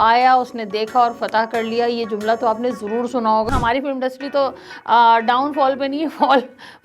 आया, उसने देखा और फतह कर लिया। ये जुमला तो आपने ज़रूर सुना होगा। हमारी फिल्म इंडस्ट्री तो डाउनफॉल पे नहीं है,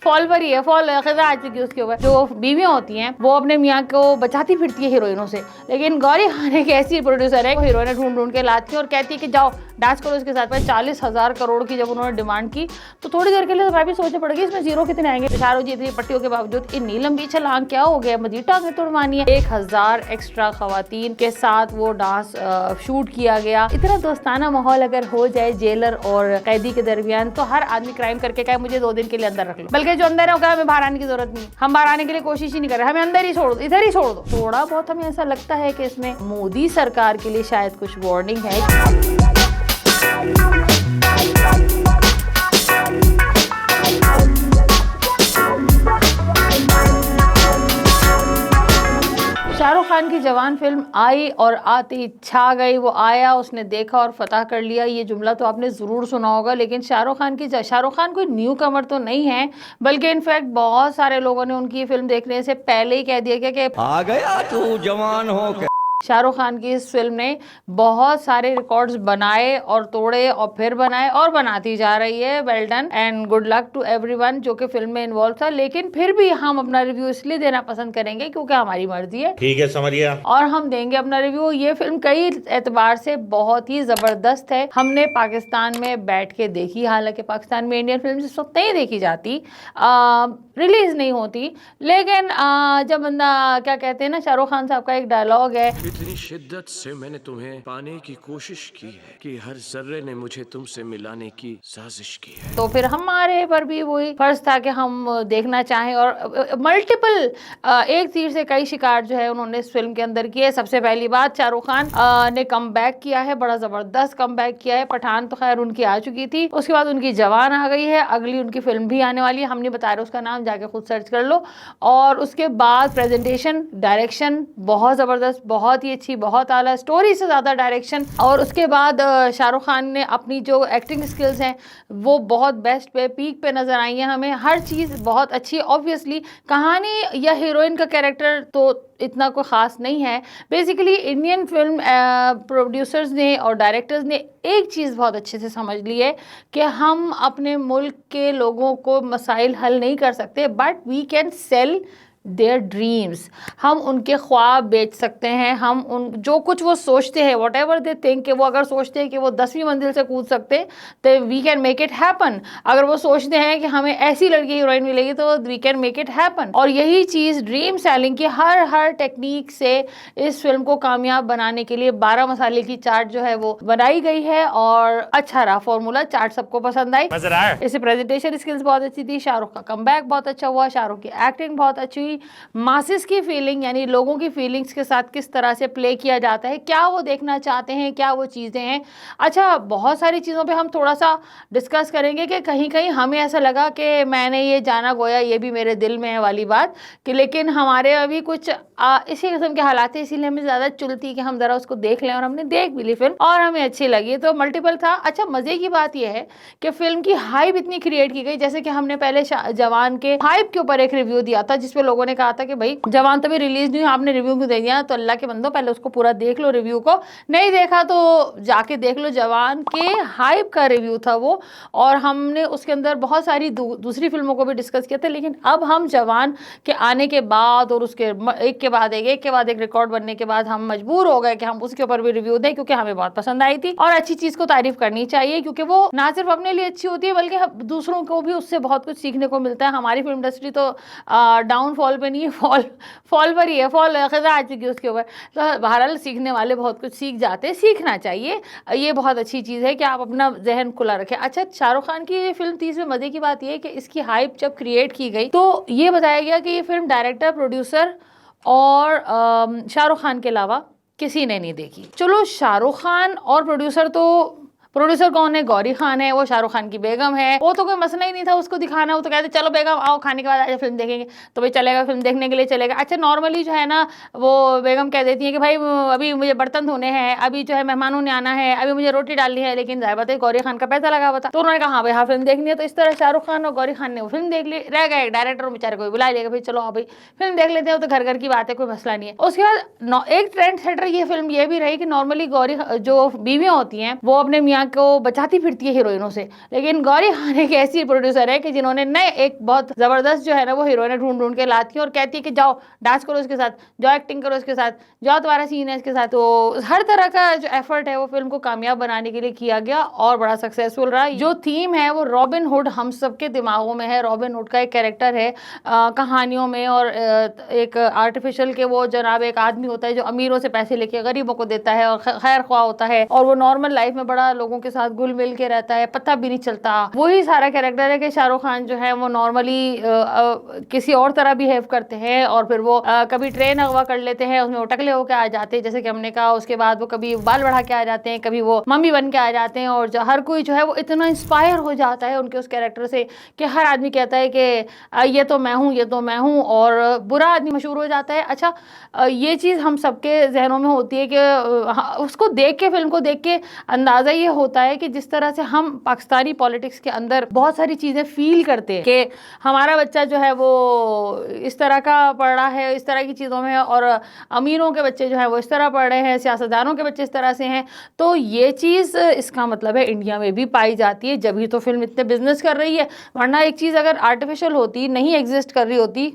फॉल पर ही है। फॉल खज़ा आ चुकी है उसके ऊपर। जो बीवियाँ होती हैं वो अपने मियाँ को बचाती फिरती है हीरोइनों से, लेकिन गौरी खान एक ऐसी प्रोड्यूसर है, हीरोइनें ढूंढ ढूंढ के लाती है और कहती है कि जाओ डांस करो इसके साथ। 40,000 करोड़ की जब उन्होंने डिमांड की तो थोड़ी देर के लिए तो मैं भी सोचने पड़ेगी इसमें जीरो कितने आएंगे। शाहरुख जी इतनी पट्टियों के बावजूद इतनी लंबी छलांग क्या हो गया, मजीद टांगे तोड़वानी है। 1,000 एक्स्ट्रा खवातीन के साथ वो डांस शूट किया गया। इतना दोस्ताना माहौल अगर हो जाए जेलर और कैदी के दरमियान तो हर आदमी क्राइम करके कहे मुझे 2 दिन के लिए अंदर रख लो, बल्कि जो अंदर है वो हमें बाहर आने की जरूरत नहीं, हम बाहर आने के लिए कोशिश ही नहीं कर रहे, हमें अंदर ही छोड़ दो, इधर ही छोड़ दो। थोड़ा बहुत हमें ऐसा लगता है कि इसमें मोदी सरकार के लिए शायद कुछ वार्निंग है। शाहरुख खान की जवान फिल्म आई और आती छा गई। वो आया, उसने देखा और फतह कर लिया। ये जुमला तो आपने ज़रूर सुना होगा। लेकिन शाहरुख खान कोई न्यू कमर तो नहीं है, बल्कि इनफैक्ट बहुत सारे लोगों ने उनकी फिल्म देखने से पहले ही कह दिया कि आ गया तू जवान हो। शाहरुख खान की इस फिल्म ने बहुत सारे रिकॉर्ड्स बनाए और तोड़े और फिर बनाए और बनाती जा रही है। Well done and good luck to everyone जो कि फिल्म में इन्वॉल्व था। लेकिन फिर भी हम अपना रिव्यू इसलिए देना पसंद करेंगे क्योंकि हमारी मर्जी है। ठीक है, समझिए। और हम देंगे अपना रिव्यू। ये फिल्म कई एतबार से बहुत ही जबरदस्त है। हमने पाकिस्तान में बैठ के देखी, हालांकि पाकिस्तान में इंडियन फिल्म इस वक्त नहीं देखी जाती, रिलीज नहीं होती। लेकिन जब बंदा क्या कहते हैं ना, शाहरुख खान साहब का एक डायलॉग है, इतनी शिद्दत से मैंने तुम्हें पाने की कोशिश की है कि हर जर्रे ने मुझे तुमसे मिलाने की साजिश की है। तो फिर हमारे पर भी वही फर्ज था कि हम देखना चाहें। और मल्टीपल एक तीर से कई शिकार जो है उन्होंने इस फिल्म के अंदर किए। सबसे पहली बात, शाहरुख खान ने कम बैक किया है, बड़ा जबरदस्त कम बैक किया है। पठान तो खैर उनकी आ चुकी थी, उसके बाद उनकी जवान आ गई है, अगली उनकी फिल्म भी आने वाली है। हम नहीं बता रहे उसका नाम, जाके खुद सर्च कर लो। और उसके बाद प्रेजेंटेशन, डायरेक्शन बहुत जबरदस्त, बहुत ही अच्छी, बहुत आला, स्टोरी से ज्यादा डायरेक्शन। और उसके बाद शाहरुख खान ने अपनी जो एक्टिंग स्किल्स हैं वो बहुत बेस्ट पे, पीक पे नजर आई है हमें। हर चीज बहुत अच्छी। ऑब्वियसली कहानी या हीरोइन का कैरेक्टर तो इतना कोई ख़ास नहीं है। बेसिकली इंडियन फिल्म प्रोड्यूसर्स ने और डायरेक्टर्स ने एक चीज़ बहुत अच्छे से समझ ली है कि हम अपने मुल्क के लोगों को मसाइल हल नहीं कर सकते, but we can sell their dreams. हम उनके ख्वाब बेच सकते हैं। हम उन जो कुछ वो सोचते हैं, वॉट एवर दे थिंक, कि वो अगर सोचते हैं कि वो 10वीं मंजिल से कूद सकते तो we can make it happen. अगर वो सोचते हैं कि हमें ऐसी लड़की हीरोइन मिलेगी तो we can make it happen. और यही चीज़ ड्रीम सेलिंग की हर टेक्निक से इस फिल्म को कामयाब बनाने के लिए 12 मसाले की चार्ट जो है वो बनाई गई है। और अच्छा रहा फॉर्मूला, चार्ट सबको पसंद आई। इसे प्रेजेंटेशन स्किल्स बहुत अच्छी थी, शाहरुख का कमबैक बहुत अच्छा हुआ, शाहरुख की एक्टिंग बहुत अच्छी, मासेस की फीलिंग यानी लोगों की फीलिंग्स के साथ किस तरह से प्ले किया जाता है, क्या वो देखना चाहते हैं, क्या वो चीज़ें हैं। अच्छा, बहुत सारी चीज़ों पे हम थोड़ा सा डिस्कस करेंगे कि कहीं कहीं हमें ऐसा लगा कि मैंने ये जाना गोया ये भी मेरे दिल में है वाली बात, कि लेकिन हमारे अभी कुछ इसी किस्म के हालात है, इसीलिए हमें ज़्यादा चुलती कि हम ज़रा उसको देख लें। और हमने देख भी ली फिल्म और हमें अच्छी लगी, तो मल्टीपल था। अच्छा, मज़े की बात यह है कि फिल्म की हाइप इतनी क्रिएट की गई। जैसे कि हमने पहले जवान के हाइप के ऊपर एक रिव्यू दिया था जिसपे लोगों ने कहा था कि भाई जवान तो भी रिलीज नहीं हुई, आपने रिव्यू क्यों दे दिया। तो अल्लाह के बंदो, पहले उसको पूरा देख लो, रिव्यू को नहीं देखा तो जाके देख लो। जवान के हाइप का रिव्यू था वो, और हमने उसके अंदर बहुत सारी दूसरी फिल्मों को भी डिस्कस किया था। लेकिन अब हम जवान के आने के बाद और उसके एक के बाद एक रिकॉर्ड बनने के बाद हम मजबूर हो गए कि हम उसके ऊपर भी रिव्यू दें, क्योंकि हमें बहुत पसंद आई थी। और अच्छी चीज को तारीफ करनी चाहिए, क्योंकि वो ना सिर्फ अपने लिए अच्छी होती है बल्कि दूसरों को भी उससे बहुत कुछ सीखने को मिलता है। हमारी फिल्म इंडस्ट्री तो डाउनफॉल पे नहीं है, फॉल पर ही है। फॉल खज़ा आ चुकी है उसके ऊपर। तो बहरहाल सीखने वाले बहुत कुछ सीख जाते हैं, सीखना चाहिए। ये बहुत अच्छी चीज़ है कि आप अपना जहन खुला रखें। अच्छा, शाहरुख खान की ये फिल्म थी, इसमें मज़े की बात यह है कि इसकी हाइप जब क्रिएट की गई तो ये बताया गया कि ये फिल्म डायरेक्टर, प्रोड्यूसर और शाहरुख खान के अलावा किसी ने नहीं देखी। चलो, शाहरुख खान और प्रोड्यूसर तो प्रोड्यूसर कौन है? गौरी खान है, वो शाहरुख खान की बेगम है। वो तो कोई मसला ही नहीं था उसको दिखाना, वो तो कहते चलो बेगम आओ खाने के बाद आज फिल्म देखेंगे, तो भाई चलेगा, फिल्म देखने के लिए चलेगा। अच्छा नॉर्मली जो है ना वो बेगम कह देती है कि भाई अभी मुझे बर्तन धोने हैं, अभी जो है मेहमानों ने आना है, अभी मुझे रोटी डालनी है, लेकिन जाहिर बात है गौरी खान का पैसा लगा हुआ था, तो उन्होंने कहा हाँ भाई हाँ फिल्म देखनी है। तो इस तरह शाहरुख खान और गौरी खान ने वो फिल्म देख ली, रह गए डायरेक्टर बेचारे को बुला लिया भाई चलो हाँ भाई फिल्म देख लेते हैं, तो घर घर की बात है, कोई मसला नहीं है। उसके बाद एक ट्रेंड सेटर ये फिल्म ये भी रही कि नॉर्मली गौरी जो बीवियां होती हैं वो अपने मियाँ को बचाती फिरती है हीरोइनों से, लेकिन गौरी खान एक ऐसी प्रोड्यूसर है कि जिन्होंने नए एक बहुत जबरदस्त जो है ना वो हीरोइने ढूंढ ढूंढ के लाती है और कहती है कि जाओ डांस करो इसके साथ, जाओ एक्टिंग करो इसके साथ, जाओ तुम्हारा सीन है इसके साथ। तो हर तरह का जो एफर्ट है वो फिल्म को कामयाब बनाने के लिए किया गया और बड़ा सक्सेसफुल रहा। जो थीम है वो रॉबिन हुड हम सबके दिमागों में है। रॉबिन हुड का एक कैरेक्टर है कहानियों में, और एक आर्टिफिशियल के वो जनाब एक आदमी होता है जो अमीरों से पैसे लेके गरीबों को देता है और खैर ख्वाह होता है, और वो नॉर्मल लाइफ में बड़ा लोगों के साथ घुल मिल के रहता है, पता भी नहीं चलता। वही सारा कैरेक्टर है कि शाहरुख खान जो है वो नॉर्मली किसी और तरह बिहेव करते हैं, और फिर वो कभी ट्रेन अगवा कर लेते हैं, उसमें वो टकले होकर आ जाते हैं जैसे कि हमने कहा, उसके बाद वो कभी बाल बढ़ा के आ जाते हैं, कभी वो मम्मी बन के आ जाते हैं, और हर कोई जो है वो इतना इंस्पायर हो जाता है उनके उस कैरेक्टर से कि हर आदमी कहता है कि ये तो मैं हूँ, ये तो मैं हूँ, और बुरा आदमी मशहूर हो जाता है। अच्छा ये चीज़ हम सबके जहनों में होती है कि उसको देख के, फिल्म को देख के अंदाज़ा ये होता है कि जिस तरह से हम पाकिस्तानी पॉलिटिक्स के अंदर बहुत सारी चीज़ें फील करते हैं कि हमारा बच्चा जो है वो इस तरह का पढ़ रहा है, इस तरह की चीज़ों में, और अमीरों के बच्चे जो है वो इस तरह पढ़ रहे हैं, सियासतदानों के बच्चे इस तरह से हैं। तो ये चीज़ इसका मतलब है इंडिया में भी पाई जाती है, जब ही तो फिल्म इतने बिजनेस कर रही है, वरना एक चीज़ अगर आर्टिफिशियल होती, नहीं एग्जिस्ट कर रही होती,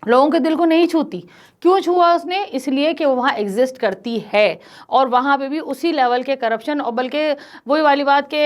लोगों के दिल को नहीं छूती। क्यों छुआ उसने? इसलिए कि वो वहाँ एग्जिस्ट करती है, और वहाँ पे भी उसी लेवल के करप्शन, और बल्कि वही वाली बात के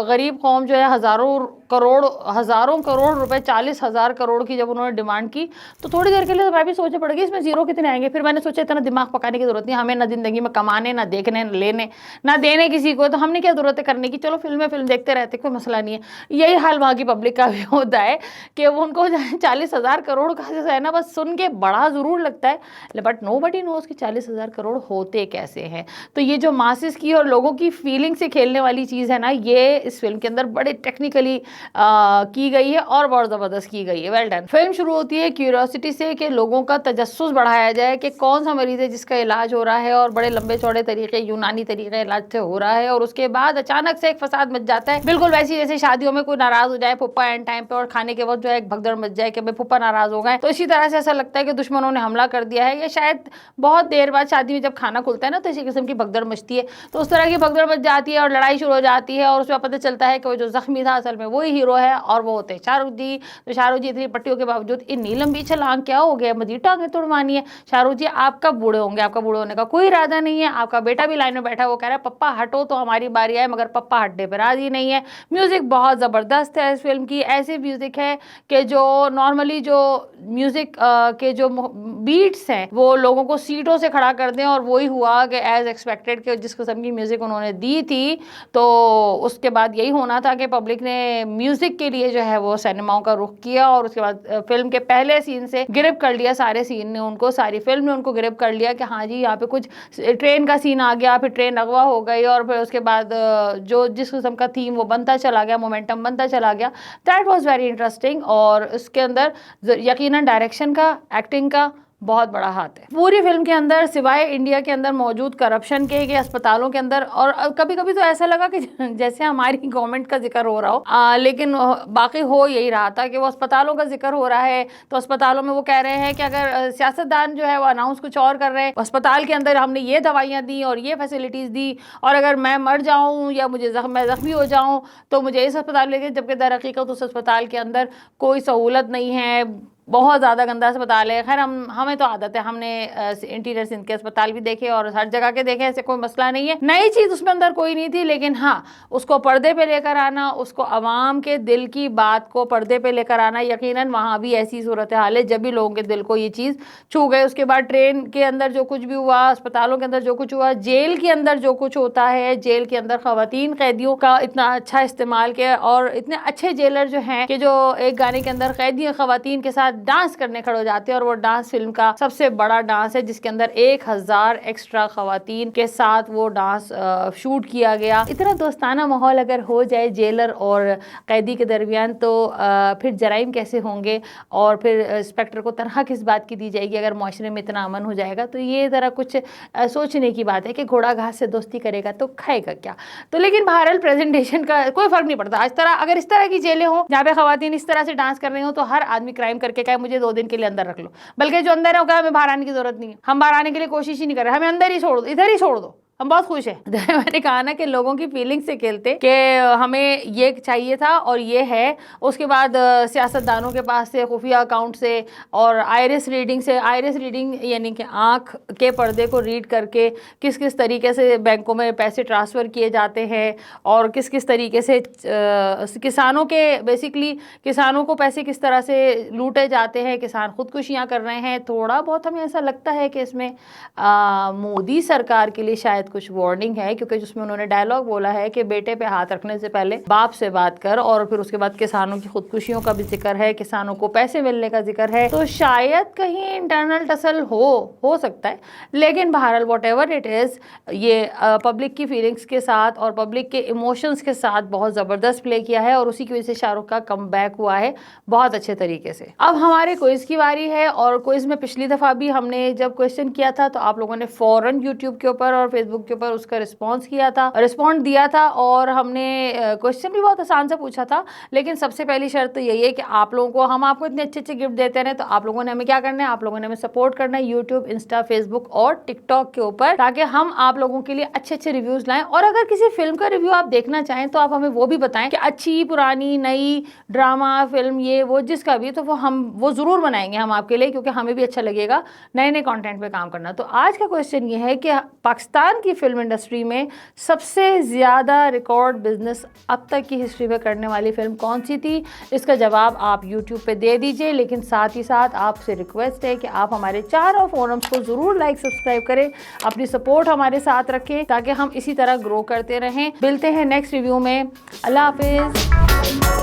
गरीब कौम जो है हज़ारों करोड़ रुपए, 40,000 करोड़ की जब उन्होंने डिमांड की, तो थोड़ी देर के लिए तो मैं भी सोचने पड़ गई इसमें जीरो कितने आएंगे। फिर मैंने सोचा इतना दिमाग पकाने की जरूरत नहीं, हमें ना ज़िंदगी में कमाने, ना देखने, ना लेने, ना देने किसी को, तो हमने क्या जरूरत है करने की, चलो फिल्म देखते रहते, कोई मसला नहीं है। यही हाल वहाँ की पब्लिक का भी होता है कि वो उनको 40,000 करोड़ का जो है ना बस सुन के बड़ा ज़रूर लगता है, बट नोबडी नोज कि 40,000 करोड़ होते कैसे हैं। तो ये जो मासेस की और लोगों की फीलिंग से खेलने वाली चीज़ है ना, ये इस फिल्म के अंदर बड़े टेक्निकली की गई है और बहुत ज़बरदस्त की गई है। Well done. फिल्म शुरू होती है क्यूरियोसिटी से कि लोगों का तजस्सुस बढ़ाया जाए कि कौन सा मरीज़ है जिसका इलाज हो रहा है, और बड़े लंबे चौड़े तरीके, यूनानी तरीके इलाज से हो रहा है, और उसके बाद अचानक से एक फसाद मच जाता है, बिल्कुल वैसी जैसे शादियों में कोई नाराज़ हो जाए फुप्पा एंड टाइम पे, और खाने के वक्त जो है एक भगदड़ मच जाए कि भाई फुप्पा नाराज़ हो गए। तो इसी तरह से ऐसा लगता है कि दुश्मनों ने हमला कर दिया है, या शायद बहुत देर बाद शादी में जब खाना खुलता है ना तो इसी किस्म की भगदड़ मचती है। तो उस तरह की भगदड़ मच जाती है और लड़ाई शुरू हो जाती है, और उसमें पता चलता है कि वो जो जख्मी था असल में वही हीरो है, और वो होते हैं शाहरुख जी। तो शाहरुख जी इतनी पट्टियों के बावजूद इतनी लंबी छलांग, क्या हो गया, मजीद टांगें तुड़वानी है। शाहरुख जी आप कब बूढ़े होंगे? आपका बूढ़े होने का कोई इरादा नहीं है। आपका बेटा भी लाइन में बैठा, वो कह रहा है पप्पा हटो तो हमारी बारी आए, मगर पप्पा हटने पर राजी नहीं है। म्यूजिक बहुत ज़बरदस्त है इस फिल्म की, ऐसे म्यूजिक है कि जो नॉर्मली जो म्यूजिक के जो बीट्स हैं वो लोगों को सीटों से खड़ा कर दें, और वही हुआ कि एज एक्सपेक्टेड कि जिस किस्म की म्यूजिक उन्होंने दी थी, तो उसके बाद यही होना था कि पब्लिक ने म्यूजिक के लिए जो है वो सिनेमाओं का रुख किया, और उसके बाद फिल्म के पहले सीन से गिरफ्त कर लिया, सारे सीन ने उनको, सारी फिल्म ने उनको गिरफ्त कर लिया कि हाँ जी यहाँ पे कुछ ट्रेन का सीन आ गया, फिर ट्रेन अगवा हो गई, और फिर उसके बाद जो जिस किस्म का थीम वो बनता चला गया, मोमेंटम बनता चला गया। दैट वाज वेरी इंटरेस्टिंग, और इसके अंदर यकीनन डायरेक्शन का, एक्टिंग का बहुत बड़ा हाथ है। पूरी फिल्म के अंदर सिवाय इंडिया के अंदर मौजूद करप्शन के अस्पतालों के अंदर, और कभी कभी तो ऐसा लगा कि जैसे हमारी गवर्नमेंट का जिक्र हो रहा हो, लेकिन बाकी हो यही रहा था कि वो अस्पतालों का जिक्र हो रहा है। तो अस्पतालों में वो कह रहे हैं कि अगर सियासतदान जो है वो अनाउंस कुछ और कर रहे हैं, अस्पताल के अंदर हमने ये दवाइयाँ दी और ये फैसिलिटीज़ दी, और अगर मैं मर जाऊँ या मैं ज़ख्मी हो जाऊँ तो मुझे इस अस्पताल लेके, जबकि दर हकीकत उस अस्पताल के अंदर कोई सहूलत नहीं है, बहुत ज़्यादा गंदा अस्पताल है। खैर हमें तो आदत है, हमने इंटीरियर सिंध के अस्पताल भी देखे और हर जगह के देखे, ऐसे कोई मसला नहीं है। नई चीज़ उसमें अंदर कोई नहीं थी, लेकिन हाँ उसको पर्दे पे लेकर आना, उसको आवाम के दिल की बात को पर्दे पे लेकर आना, यकीनन वहाँ भी ऐसी सूरत हाल है जब भी लोगों के दिल को ये चीज़ छू गए। उसके बाद ट्रेन के अंदर जो कुछ भी हुआ, अस्पतालों के अंदर जो कुछ हुआ, जेल के अंदर जो कुछ होता है, जेल के अंदर ख़वातीन कैदियों का इतना अच्छा इस्तेमाल किया, और इतने अच्छे जेलर जो हैं कि जो एक गाने के अंदर कैदी ख़वातीन के साथ डांस करने खड़े हो जाते हैं और वो डांस फिल्म का सबसे बड़ा डांस है जिसके अंदर 1000 एक्स्ट्रा खवातीन के साथ वो डांस शूट किया गया। इतना दोस्ताना माहौल अगर हो जाए जेलर और कैदी के दरमियान तो फिर जराइम कैसे होंगे और फिर इंस्पेक्टर को तनख्वाह किस बात की दी जाएगी अगर माशरे में इतना अमन हो जाएगा। तो ये ज़रा कुछ सोचने की बात है कि घोड़ा घास से दोस्ती करेगा तो खाएगा क्या। तो लेकिन बहरहाल प्रेजेंटेशन का कोई फर्क नहीं पड़ता। अगर इस तरह की जेलें हो जहाँ पे खवातीन इस तरह से डांस कर रही हो तो हर आदमी क्राइम करके कहे मुझे 2 दिन के लिए अंदर रख लो, बल्कि जो अंदर है वो कहे हमें बाहर आने की जरूरत नहीं है, हम बाहर आने के लिए कोशिश ही नहीं कर रहे, हमें अंदर ही छोड़ दो, इधर ही छोड़ दो, हम बहुत खुश हैं। मैंने कहा ना कि लोगों की फीलिंग से खेलते कि हमें ये चाहिए था और ये है। उसके बाद सियासतदानों के पास से खुफिया अकाउंट से और आइरिस रीडिंग यानी कि आँख के पर्दे को रीड करके किस किस तरीके से बैंकों में पैसे ट्रांसफ़र किए जाते हैं और किस किस तरीके से किसानों के बेसिकली किसानों को पैसे किस तरह से लूटे जाते हैं, किसान खुदकुशियाँ कर रहे हैं। थोड़ा बहुत हमें ऐसा लगता है कि इसमें मोदी सरकार के लिए शायद कुछ वार्निंग है, क्योंकि जिसमें उन्होंने डायलॉग बोला है कि बेटे पे हाथ रखने से पहले बाप से बात कर, और फिर उसके बाद किसानों की खुदकुशियों का भी जिक्र है, किसानों को पैसे मिलने का जिक्र है। तो शायद कहीं इंटरनल टसल हो सकता है, लेकिन बहरहाल व्हाटएवर इट इज़ ये पब्लिक की फीलिंग्स के साथ और पब्लिक के इमोशंस के साथ बहुत ज़बरदस्त प्ले किया है और उसी की वजह से शाहरुख का कमबैक हुआ है बहुत अच्छे तरीके से। अब हमारे क्विज़ की बारी है और क्विज़ में पिछली दफ़ा भी हमने जब क्वेश्चन किया था तो आप लोगों ने फ़ौरन यूट्यूब के ऊपर और फेसबुक के ऊपर उसका रिस्पॉन्ड दिया था और हमने क्वेश्चन भी बहुत आसान से पूछा था। लेकिन सबसे पहली शर्त तो यही है कि आप लोगों को, हम आपको इतने अच्छे गिफ्ट देते हैं तो आप लोगों ने हमें क्या करना है, आप लोगों ने हमें सपोर्ट करना है यूट्यूब, इंस्टा, फेसबुक और टिकटॉक के ऊपर, ताकि हम आप लोगों के लिए अच्छे रिव्यूज लाएं। और अगर किसी फिल्म का रिव्यू आप देखना चाहें तो आप हमें वो भी बताएं कि अच्छी, पुरानी, नई, ड्रामा फिल्म, ये वो जिसका भी, तो वो जरूर बनाएंगे हम आपके लिए, क्योंकि हमें भी अच्छा लगेगा नए कंटेंट पे काम करना। तो आज का क्वेश्चन ये है कि पाकिस्तान की फिल्म इंडस्ट्री में सबसे ज़्यादा रिकॉर्ड बिजनेस अब तक की हिस्ट्री में करने वाली फिल्म कौन सी थी? इसका जवाब आप यूट्यूब पे दे दीजिए, लेकिन साथ ही साथ आपसे रिक्वेस्ट है कि आप हमारे चारों फोरम्स को ज़रूर लाइक, सब्सक्राइब करें, अपनी सपोर्ट हमारे साथ रखें ताकि हम इसी तरह ग्रो करते रहें। मिलते हैं नेक्स्ट रिव्यू में। अल्लाह हाफिज़।